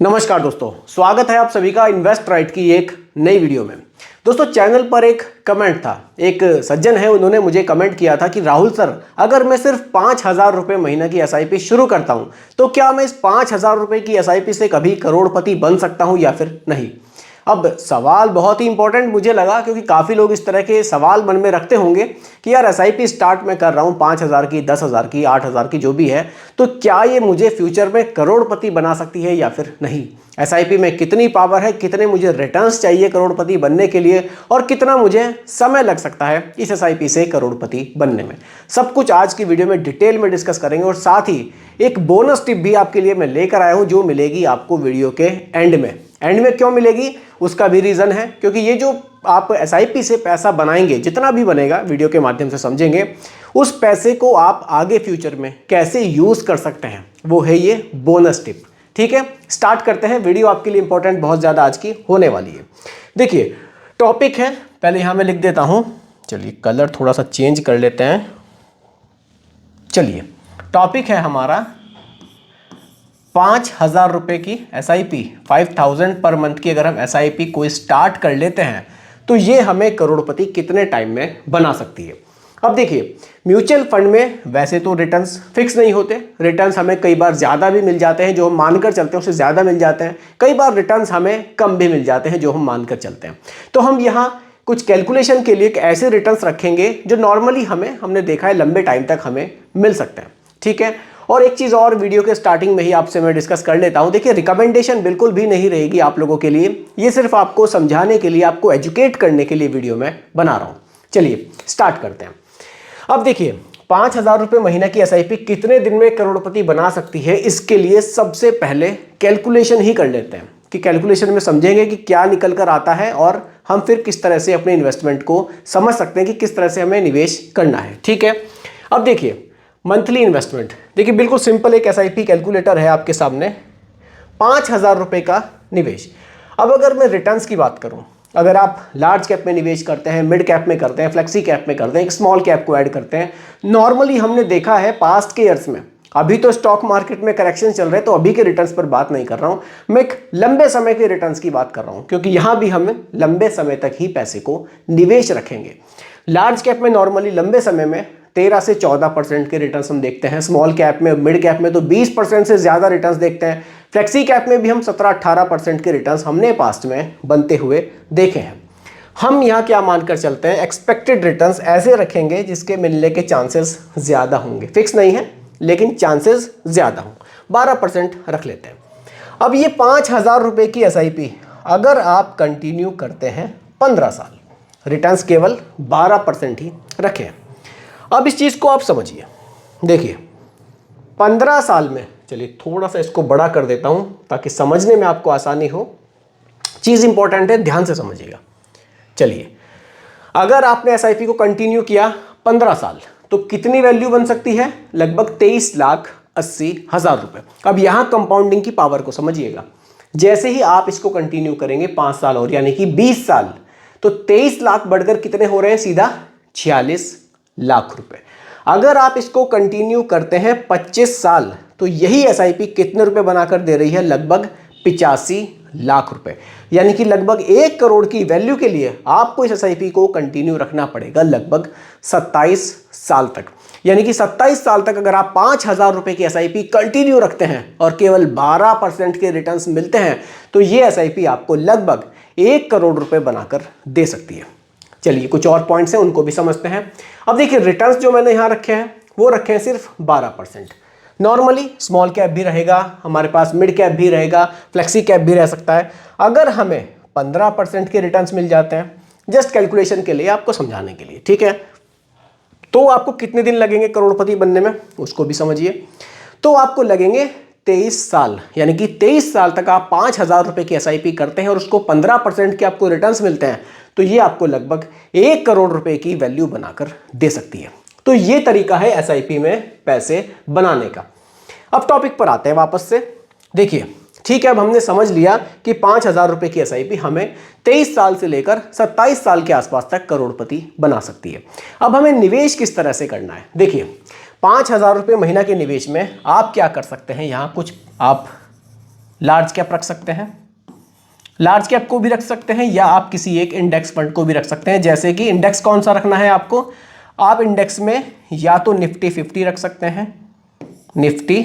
नमस्कार दोस्तों, स्वागत है आप सभी का इन्वेस्ट राइट की एक नई वीडियो में। दोस्तों, चैनल पर एक कमेंट था, एक सज्जन है, उन्होंने मुझे कमेंट किया था कि राहुल सर, अगर मैं सिर्फ 5,000 रुपये महीना की एसआईपी शुरू करता हूं तो क्या मैं इस 5,000 रुपये की एसआईपी से कभी करोड़पति बन सकता हूं या फिर नहीं। अब सवाल बहुत ही इंपॉर्टेंट मुझे लगा, क्योंकि काफ़ी लोग इस तरह के सवाल मन में रखते होंगे कि यार एसआईपी स्टार्ट मैं कर रहा हूँ 5,000 की, 10,000 की, 8,000 की, जो भी है, तो क्या ये मुझे फ्यूचर में करोड़पति बना सकती है या फिर नहीं। एसआईपी में कितनी पावर है, कितने मुझे रिटर्न्स चाहिए करोड़पति बनने के लिए, और कितना मुझे समय लग सकता है इस एसआईपी से करोड़पति बनने में, सब कुछ आज की वीडियो में डिटेल में डिस्कस करेंगे। और साथ ही एक बोनस टिप भी आपके लिए मैं लेकर आया हूं, जो मिलेगी आपको वीडियो के एंड में। एंड में क्यों मिलेगी उसका भी रीज़न है, क्योंकि ये जो आप एसआईपी से पैसा बनाएंगे, जितना भी बनेगा वीडियो के माध्यम से समझेंगे, उस पैसे को आप आगे फ्यूचर में कैसे यूज़ कर सकते हैं, वो है ये बोनस टिप। ठीक है, स्टार्ट करते हैं। वीडियो आपके लिए इंपॉर्टेंट बहुत ज़्यादा आज की होने वाली है। देखिए, टॉपिक है, पहले यहाँ मैं लिख देता हूँ। चलिए, कलर थोड़ा सा चेंज कर लेते हैं। चलिए, टॉपिक है हमारा 5,000 रुपये की एसआईपी, 5,000 पर मंथ की अगर हम एसआईपी को स्टार्ट कर लेते हैं तो ये हमें करोड़पति कितने टाइम में बना सकती है। अब देखिए, म्यूचुअल फंड में वैसे तो रिटर्न्स फिक्स नहीं होते। रिटर्न्स हमें कई बार ज़्यादा भी मिल जाते हैं, जो हम मानकर चलते हैं उससे ज़्यादा मिल जाते हैं। कई बार रिटर्न्स हमें कम भी मिल जाते हैं, जो हम मानकर चलते हैं। तो हम यहाँ कुछ कैलकुलेशन के लिए ऐसे रिटर्न्स रखेंगे जो नॉर्मली हमने देखा है लंबे टाइम तक हमें मिल सकते हैं। ठीक है, और एक चीज़ और वीडियो के स्टार्टिंग में ही आपसे मैं डिस्कस कर लेता हूं। देखिए, रिकमेंडेशन बिल्कुल भी नहीं रहेगी आप लोगों के लिए, ये सिर्फ आपको समझाने के लिए, आपको एजुकेट करने के लिए वीडियो में बना रहा हूं। चलिए स्टार्ट करते हैं। अब देखिए, 5,000 रुपये महीना की एसआईपी कितने दिन में करोड़पति बना सकती है, इसके लिए सबसे पहले कैलकुलेशन ही कर लेते हैं कि कैलकुलेशन में समझेंगे कि क्या निकल कर आता है, और हम फिर किस तरह से अपने इन्वेस्टमेंट को समझ सकते हैं कि किस तरह से हमें निवेश करना है। ठीक है, अब देखिए, मंथली इन्वेस्टमेंट, देखिए बिल्कुल सिंपल एक एसआईपी कैलकुलेटर है आपके सामने। 5,000 रुपये का निवेश। अब अगर मैं रिटर्न्स की बात करूं, अगर आप लार्ज कैप में निवेश करते हैं, मिड कैप में करते हैं, फ्लेक्सी कैप में करते हैं, एक स्मॉल कैप को ऐड करते हैं, नॉर्मली हमने देखा है पास्ट के ईयर्स में, अभी तो स्टॉक मार्केट में करेक्शन चल रहे हैं तो अभी के रिटर्न्स पर बात नहीं कर रहा हूं, मैं एक लंबे समय के रिटर्न्स की बात कर रहा हूं, क्योंकि यहां भी हम लंबे समय तक ही पैसे को निवेश रखेंगे। लार्ज कैप में नॉर्मली लंबे समय में 13 से 14% के रिटर्न्स हम देखते हैं। स्मॉल कैप में, मिड कैप में तो 20% से ज़्यादा रिटर्न्स देखते हैं। फ्लेक्सी कैप में भी हम 17-18% के रिटर्न्स हमने पास्ट में बनते हुए देखे हैं। हम यहाँ क्या मानकर चलते हैं, एक्सपेक्टेड रिटर्न्स ऐसे रखेंगे जिसके मिलने के चांसेस ज़्यादा होंगे। फिक्स नहीं है लेकिन चांसेस ज़्यादा हों, 12% रख लेते हैं। अब ये 5,000 रुपये की एसआईपी अगर आप कंटिन्यू करते हैं 15 साल, रिटर्न्स केवल 12% ही रखें। अब इस चीज़ को आप समझिए। देखिए, 15 साल में, चलिए थोड़ा सा इसको बड़ा कर देता हूं ताकि समझने में आपको आसानी हो। चीज़ इंपॉर्टेंट है, ध्यान से समझिएगा। चलिए, अगर आपने एसआईपी को कंटिन्यू किया 15 साल तो कितनी वैल्यू बन सकती है, लगभग 23,80,000 रुपये। अब यहां कंपाउंडिंग की पावर को समझिएगा। जैसे ही आप इसको कंटिन्यू करेंगे 5 साल और, यानी कि 20 साल, तो 23 लाख बढ़कर कितने हो रहे हैं, सीधा 46 लाख रुपए। अगर आप इसको कंटिन्यू करते हैं 25 साल तो यही एसआईपी कितने रुपए बनाकर दे रही है, लगभग 85 लाख रुपए। यानी कि लगभग 1 करोड़ की वैल्यू के लिए आपको इस एसआईपी को कंटिन्यू रखना पड़ेगा लगभग 27 साल तक। यानी कि 27 साल तक अगर आप 5,000 रुपए की एसआईपी कंटिन्यू रखते हैं और केवल 12% के रिटर्न्स मिलते हैं, तो ये एसआईपी आपको लगभग 1 करोड़ रुपए बनाकर दे सकती है। चलिए, कुछ और पॉइंट्स हैं उनको भी समझते हैं। अब देखिए, रिटर्न्स जो मैंने यहाँ रखे हैं वो रखे हैं सिर्फ 12%। नॉर्मली स्मॉल कैप भी रहेगा हमारे पास, मिड कैप भी रहेगा, फ्लेक्सी कैप भी रह सकता है। अगर हमें 15% के रिटर्न्स मिल जाते हैं, जस्ट कैलकुलेशन के लिए, आपको समझाने के लिए, ठीक है, तो आपको कितने दिन लगेंगे करोड़पति बनने में उसको भी समझिए। तो आपको लगेंगे 23 साल, यानी कि 23 साल तक आप 5,000 रुपये की एसआईपी करते हैं और उसको 15% के आपको रिटर्न्स मिलते हैं, तो ये आपको लगभग 1 करोड़ रुपए की वैल्यू बनाकर दे सकती है। तो ये तरीका है एसआईपी में पैसे बनाने का। अब टॉपिक पर आते हैं वापस से। देखिए, ठीक है, अब हमने समझ लिया कि 5,000 रुपये की एसआईपी हमें 23 साल से लेकर 27 साल के आसपास तक करोड़पति बना सकती है। अब हमें निवेश किस तरह से करना है। देखिए, 5,000 रुपये महीना के निवेश में आप क्या कर सकते हैं, यहाँ कुछ आप लार्ज कैप रख सकते हैं, लार्ज कैप को भी रख सकते हैं, या आप किसी एक इंडेक्स फंड को भी रख सकते हैं। जैसे कि इंडेक्स कौन सा रखना है आपको, आप इंडेक्स में या तो निफ्टी 50 रख सकते हैं, निफ्टी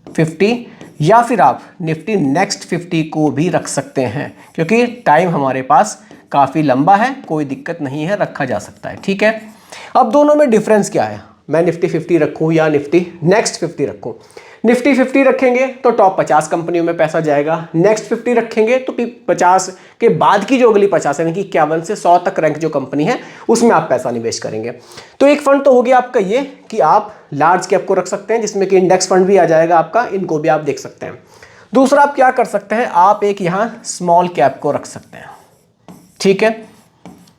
50, या फिर आप निफ्टी नेक्स्ट 50 को भी रख सकते हैं, क्योंकि टाइम हमारे पास काफ़ी लंबा है, कोई दिक्कत नहीं है, रखा जा सकता है। ठीक है, अब दोनों में डिफरेंस क्या है, मैं निफ्टी 50 रखूं या निफ्टी नेक्स्ट 50 रखूं। निफ्टी 50 रखेंगे तो टॉप 50 कंपनियों में पैसा जाएगा, नेक्स्ट 50 रखेंगे तो 50 के बाद की जो अगली 50 यानी कि 51 से 100 तक रैंक जो कंपनी है उसमें आप पैसा निवेश करेंगे। तो एक फंड तो हो गया आपका ये कि आप लार्ज कैप को रख सकते हैं, जिसमें कि इंडेक्स फंड भी आ जाएगा आपका, इनको भी आप देख सकते हैं। दूसरा आप क्या कर सकते हैं, आप एक यहां स्मॉल कैप को रख सकते हैं। ठीक है,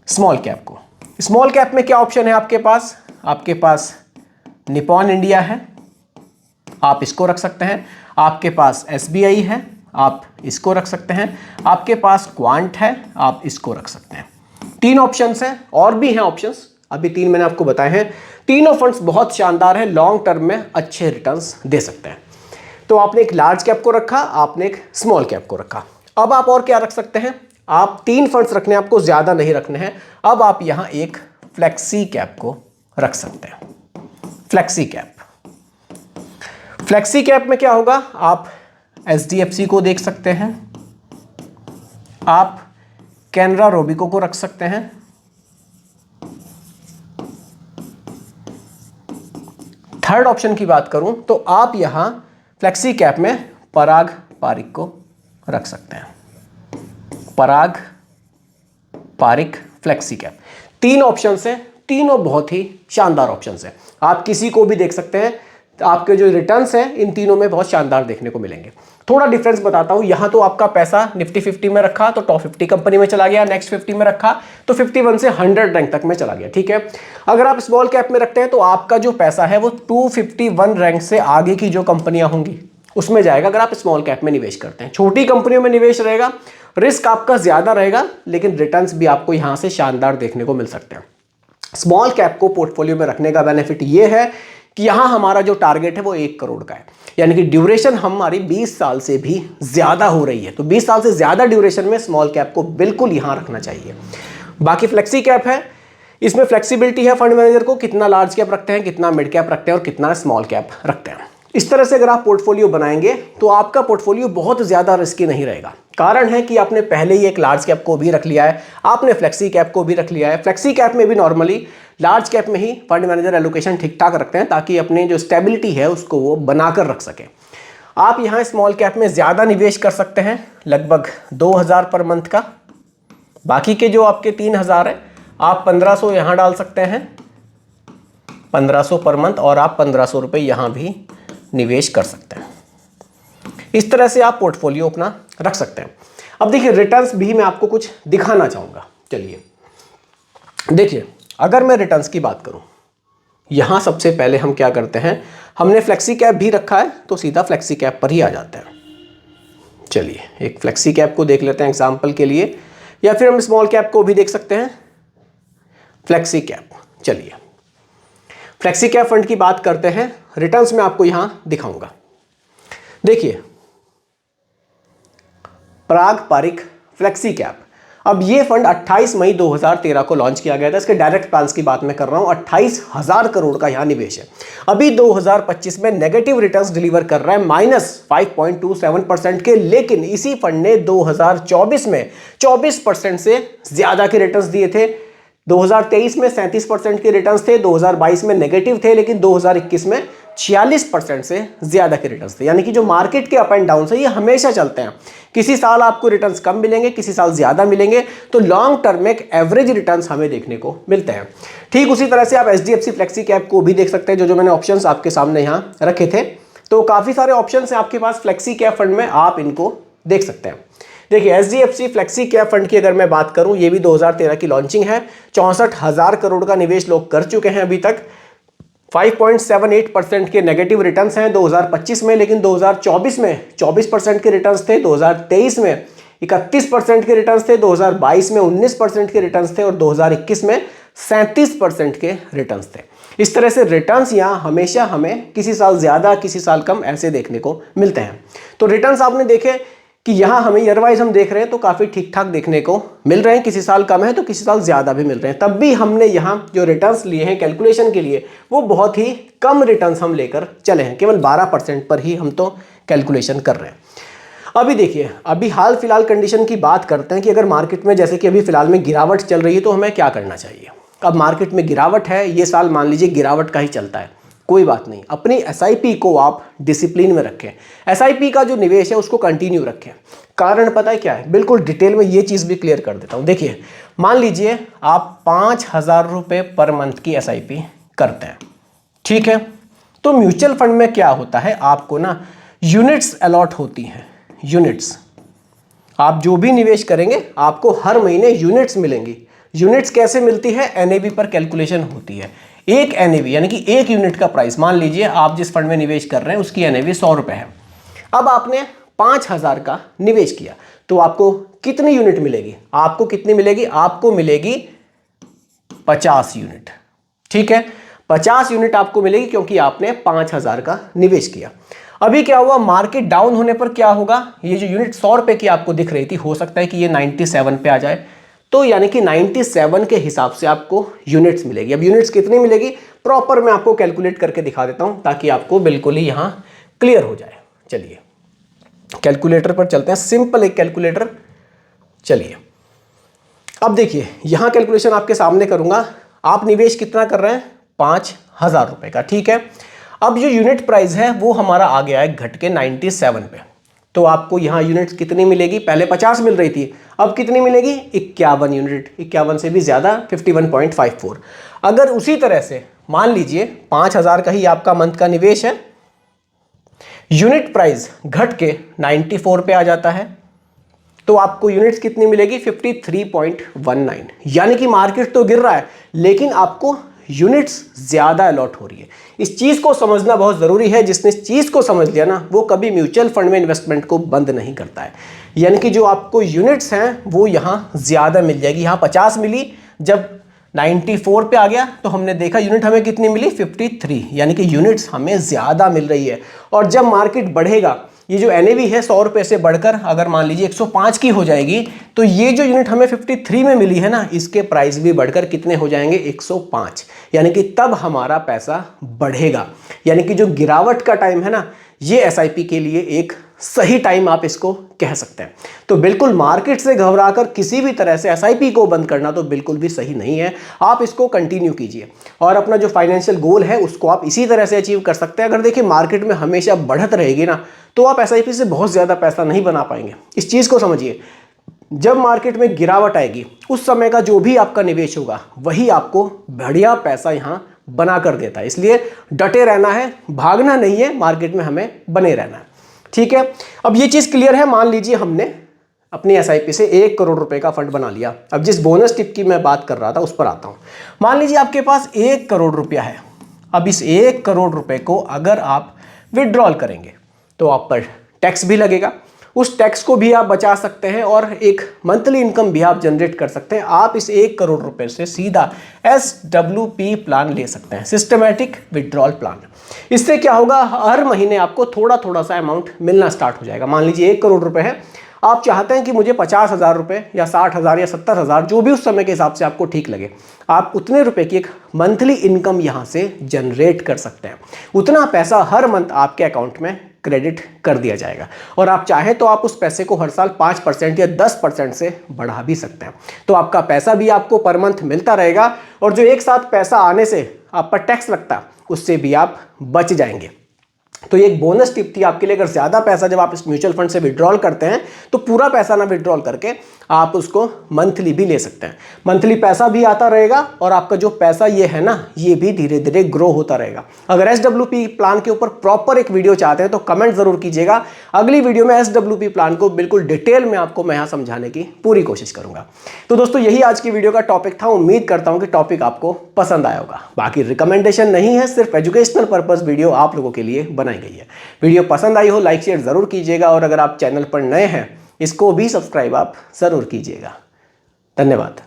स्मॉल कैप को, स्मॉल कैप में क्या ऑप्शन है आपके पास, आपके पास निपॉन इंडिया है, आप इसको रख सकते हैं, आपके पास SBI है, आप इसको रख सकते हैं, आपके पास क्वांट है, आप इसको रख सकते हैं। 3 ऑप्शंस हैं, और भी हैं ऑप्शंस, अभी 3 मैंने आपको बताए हैं। तीनों फंड्स बहुत शानदार है, लॉन्ग टर्म में अच्छे रिटर्न्स दे सकते हैं। तो आपने एक लार्ज कैप को रखा, आपने एक स्मॉल कैप को रखा। अब आप और क्या रख सकते हैं, आप 3 फंड्स रखने, आपको ज्यादा नहीं रखने हैं। अब आप यहां एक फ्लेक्सी कैप को रख सकते हैं, फ्लेक्सी कैप। फ्लेक्सी कैप में क्या होगा, आप HDFC को देख सकते हैं, आप कैनरा रोबिको को रख सकते हैं, थर्ड ऑप्शन की बात करूं तो आप यहां फ्लेक्सी कैप में पराग पारिक को रख सकते हैं, पराग पारिक फ्लेक्सी कैप। 3 ऑप्शंस हैं, तीनों बहुत ही शानदार ऑप्शंस हैं, आप किसी को भी देख सकते हैं। आपके जो रिटर्न्स हैं इन तीनों में बहुत शानदार देखने को मिलेंगे। थोड़ा डिफरेंस बताता हूं, यहां तो आपका पैसा निफ्टी 50 में रखा तो टॉप 50 कंपनी में चला गया, नेक्स्ट 50 में रखा तो 51 से 100 रैंक तक में चला गया। ठीक है, अगर आप स्मॉल कैप में रखते हैं तो आपका जो पैसा है वो 251 रैंक से आगे की जो कंपनियां होंगी उसमें जाएगा, अगर आप स्मॉल कैप में निवेश करते हैं। छोटी कंपनियों में निवेश रहेगा, रिस्क आपका ज्यादा रहेगा, लेकिन रिटर्न्स भी आपको यहां से शानदार देखने को मिल सकते हैं। स्मॉल कैप को पोर्टफोलियो में रखने का बेनिफिट ये है कि यहां हमारा जो टारगेट है वो 1 करोड़ का है, यानी कि ड्यूरेशन हमारी 20 साल से भी ज्यादा हो रही है। तो 20 साल से ज्यादा ड्यूरेशन में स्मॉल कैप को बिल्कुल यहां रखना चाहिए। बाकी फ्लेक्सी कैप है, इसमें फ्लेक्सिबिलिटी है फंड मैनेजर को, कितना लार्ज कैप रखते हैं, कितना मिड कैप रखते हैं और कितना स्मॉल कैप रखते हैं। इस तरह से अगर आप पोर्टफोलियो बनाएंगे तो आपका पोर्टफोलियो बहुत ज्यादा रिस्की नहीं रहेगा। कारण है कि आपने पहले ही एक लार्ज कैप को भी रख लिया है, आपने फ्लेक्सी कैप को भी रख लिया है। फ्लेक्सी कैप में भी नॉर्मली लार्ज कैप में ही फंड मैनेजर एलोकेशन ठीक ठाक रखते हैं, ताकि अपनी जो स्टेबिलिटी है उसको वो बनाकर रख सके। आप यहां स्मॉल कैप में ज्यादा निवेश कर सकते हैं, लगभग 2000 पर मंथ का। बाकी के जो आपके 3000 है, आप 1500 यहां डाल सकते हैं, 1500 पर मंथ, और आप 1500 रुपये यहां भी निवेश कर सकते हैं। इस तरह से आप पोर्टफोलियो अपना रख सकते हैं। अब देखिए रिटर्न्स भी मैं आपको कुछ दिखाना चाहूंगा। चलिए देखिए, अगर मैं रिटर्न्स की बात करूं, यहां सबसे पहले हम क्या करते हैं, हमने फ्लेक्सी कैप भी रखा है तो सीधा फ्लेक्सी कैप पर ही आ जाते हैं। चलिए एक फ्लेक्सी कैप को देख लेते हैं एग्जांपल के लिए, या फिर हम स्मॉल कैप को भी देख सकते हैं, फ्लेक्सी कैप। चलिए फ्लेक्सी कैप फंड की बात करते हैं, रिटर्न्स में आपको यहां दिखाऊंगा। देखिए पराग पारिक फ्लेक्सी कैप, अब ये फंड 28 मई 2013 को लॉन्च किया गया था। इसके डायरेक्ट प्लान्स की बात मैं कर रहा हूं, 28,000 करोड़ का यहां निवेश है। अभी 2025 में नेगेटिव रिटर्न्स डिलीवर कर रहा है -5.27% के, लेकिन इसी फंड ने 2024 में 24% से ज्यादा के रिटर्न्स दिए थे। 2023 में 37% के रिटर्न्स थे, 2022 में नेगेटिव थे, लेकिन 2021 में 46% से ज्यादा के रिटर्न्स थे। यानी कि जो मार्केट के अप एंड डाउन है ये हमेशा चलते हैं, किसी साल आपको रिटर्न्स कम मिलेंगे, किसी साल ज्यादा मिलेंगे, तो लॉन्ग टर्म में एक एवरेज रिटर्न्स हमें देखने को मिलते हैं। ठीक उसी तरह से आप HDFC फ्लेक्सी कैप को भी देख सकते हैं, जो मैंने ऑप्शंस आपके सामने यहाँ रखे थे। तो काफी सारे ऑप्शंस हैं आपके पास फ्लेक्सी कैप फंड में, आप इनको देख सकते हैं। देखिए HDFC फ्लेक्सी कैप फंड की अगर मैं बात करूं, ये भी 2013 की लॉन्चिंग है। 64,000 करोड़ का निवेश लोग कर चुके हैं अभी तक। 5.78% के नेगेटिव रिटर्न्स हैं 2025 में, लेकिन 2024 में 24% के रिटर्न्स थे, 2023 में 31% के रिटर्न्स थे, 2022 में 19% के रिटर्न्स थे और 2021 में 37% के रिटर्न्स थे। इस तरह से रिटर्न्स यहाँ हमेशा हमें किसी साल ज़्यादा किसी साल कम ऐसे देखने को मिलते हैं। तो रिटर्न्स आपने देखे कि यहाँ हमें ईयर वाइज हम देख रहे हैं तो काफ़ी ठीक ठाक देखने को मिल रहे हैं, किसी साल कम है तो किसी साल ज़्यादा भी मिल रहे हैं। तब भी हमने यहाँ जो रिटर्न्स लिए हैं कैलकुलेशन के लिए वो बहुत ही कम रिटर्न्स हम लेकर चले हैं, केवल 12% पर ही हम तो कैलकुलेशन कर रहे हैं। अभी देखिए, अभी हाल फिलहाल कंडीशन की बात करते हैं कि अगर मार्केट में जैसे कि अभी फिलहाल में गिरावट चल रही है तो हमें क्या करना चाहिए। अब मार्केट में गिरावट है, ये साल मान लीजिए गिरावट का ही चलता है, कोई बात नहीं, अपनी एसआईपी को आप डिसिप्लिन में रखें, एसआईपी का जो निवेश है उसको कंटिन्यू रखें। कारण पता है क्या है, बिल्कुल डिटेल में ये चीज़ भी क्लियर कर देता हूँ। देखिए, मान लीजिए आप 5,000 रुपये पर मंथ की एसआईपी करते हैं, ठीक है। तो म्यूचुअल फंड में क्या होता है, आपको ना यूनिट्स अलॉट होती हैं। यूनिट्स, आप जो भी निवेश करेंगे आपको हर महीने यूनिट्स मिलेंगी। यूनिट्स कैसे मिलती है, एनएवी पर कैलकुलेशन होती है। एक एनएवी यानी कि एक यूनिट का प्राइस, मान लीजिए आप जिस फंड में निवेश कर रहे हैं उसकी एनएवी 100 रुपये है। अब आपने 5,000 का निवेश किया तो आपको कितनी यूनिट मिलेगी, आपको कितनी मिलेगी, आपको मिलेगी 50 यूनिट, ठीक है। 50 यूनिट आपको मिलेगी क्योंकि आपने 5,000 का निवेश किया। अभी क्या हुआ, मार्केट डाउन होने पर क्या होगा, ये जो यूनिट 100 रुपये की आपको दिख रही थी, हो सकता है कि ये 97 पे आ जाए, तो यानी कि 97 के हिसाब से आपको यूनिट्स मिलेगी। अब यूनिट्स कितनी मिलेगी प्रॉपर मैं आपको कैलकुलेट करके दिखा देता हूं ताकि आपको बिल्कुल ही यहां क्लियर हो जाए। चलिए कैलकुलेटर पर चलते हैं, सिंपल एक कैलकुलेटर। चलिए अब देखिए, यहां कैलकुलेशन आपके सामने करूंगा। आप निवेश कितना कर रहे हैं, 5,000 रुपए का, ठीक है। अब जो यूनिट प्राइस है वो हमारा आ गया है घट के 97 पे, तो आपको यहाँ यूनिट्स कितनी मिलेगी, पहले 50 मिल रही थी, अब कितनी मिलेगी 51 यूनिट, 51 से भी ज़्यादा 51.54। अगर उसी तरह से मान लीजिए 5,000 का ही आपका मंथ का निवेश है, यूनिट प्राइस घट के 94 पे आ जाता है, तो आपको यूनिट्स कितनी मिलेगी 53.19। यानी कि मार्केट तो गिर रहा है लेकिन आपको यूनिट्स ज़्यादा अलॉट हो रही है। इस चीज़ को समझना बहुत ज़रूरी है। जिसने इस चीज़ को समझ लिया ना वो कभी म्यूचुअल फंड में इन्वेस्टमेंट को बंद नहीं करता है। यानी कि जो आपको यूनिट्स हैं वो यहाँ ज़्यादा मिल जाएगी। यहाँ 50 मिली, जब 94 पे आ गया तो हमने देखा यूनिट हमें कितनी मिली 53, यानी कि यूनिट्स हमें ज़्यादा मिल रही है। और जब मार्केट बढ़ेगा, ये जो एनएवी है 100 रुपये से बढ़कर अगर मान लीजिए 105 की हो जाएगी, तो ये जो यूनिट हमें 53 में मिली है ना, इसके प्राइस भी बढ़कर कितने हो जाएंगे 105, यानी कि तब हमारा पैसा बढ़ेगा। यानी कि जो गिरावट का टाइम है ना, ये एसआईपी के लिए एक सही टाइम आप इसको कह सकते हैं। तो बिल्कुल मार्केट से घबराकर किसी भी तरह से एसआईपी को बंद करना तो बिल्कुल भी सही नहीं है। आप इसको कंटिन्यू कीजिए और अपना जो फाइनेंशियल गोल है उसको आप इसी तरह से अचीव कर सकते हैं। अगर देखिए मार्केट में हमेशा बढ़त रहेगी ना, तो आप एसआईपी से बहुत ज़्यादा पैसा नहीं बना पाएंगे। इस चीज़ को समझिए, जब मार्केट में गिरावट आएगी उस समय का जो भी आपका निवेश होगा वही आपको बढ़िया पैसा यहाँ बना कर देता है। इसलिए डटे रहना है, भागना नहीं है, मार्केट में हमें बने रहना है, ठीक है। अब ये चीज़ क्लियर है। मान लीजिए हमने अपनी एसआईपी से 1 करोड़ रुपए का फंड बना लिया। अब जिस बोनस टिप की मैं बात कर रहा था उस पर आता हूँ। मान लीजिए आपके पास 1 करोड़ रुपया है। अब इस 1 करोड़ रुपए को अगर आप विड्रॉल करेंगे तो आप पर टैक्स भी लगेगा, उस टैक्स को भी आप बचा सकते हैं और एक मंथली इनकम भी आप जनरेट कर सकते हैं। आप इस 1 करोड़ रुपए से सीधा SWP प्लान ले सकते हैं, सिस्टमैटिक विड्रॉल प्लान। इससे क्या होगा, हर महीने आपको थोड़ा थोड़ा सा अमाउंट मिलना स्टार्ट हो जाएगा। मान लीजिए 1 करोड़ रुपए है, आप चाहते हैं कि मुझे 50,000 रुपये या 60,000 या 70,000, जो भी उस समय के हिसाब से आपको ठीक लगे, आप उतने रुपए की एक मंथली इनकम यहाँ से जनरेट कर सकते हैं। उतना पैसा हर मंथ आपके अकाउंट में क्रेडिट कर दिया जाएगा और आप चाहें तो आप उस पैसे को हर साल 5% या 10% से बढ़ा भी सकते हैं। तो आपका पैसा भी आपको पर मंथ मिलता रहेगा और जो एक साथ पैसा आने से आप पर टैक्स लगता उससे भी आप बच जाएंगे। तो ये एक बोनस टिप थी आपके लिए। अगर ज़्यादा पैसा जब आप इस म्यूचुअल फंड से विड्रॉल करते हैं तो पूरा पैसा ना विड्रॉल करके आप उसको मंथली भी ले सकते हैं। मंथली पैसा भी आता रहेगा और आपका जो पैसा ये है ना, ये भी धीरे धीरे ग्रो होता रहेगा। अगर SWP प्लान के ऊपर प्रॉपर एक वीडियो चाहते हैं तो कमेंट ज़रूर कीजिएगा। अगली वीडियो में SWP प्लान को बिल्कुल डिटेल में आपको मैं यहाँ समझाने की पूरी कोशिश करूँगा। तो दोस्तों यही आज की वीडियो का टॉपिक था। उम्मीद करता हूँ कि टॉपिक आपको पसंद आया होगा। बाकी रिकमेंडेशन नहीं है, सिर्फ एजुकेशनल पर्पस वीडियो आप लोगों के लिए बनाई गई है। वीडियो पसंद आई हो लाइक शेयर जरूर कीजिएगा और अगर आप चैनल पर नए हैं इसको भी सब्सक्राइब आप जरूर कीजिएगा। धन्यवाद।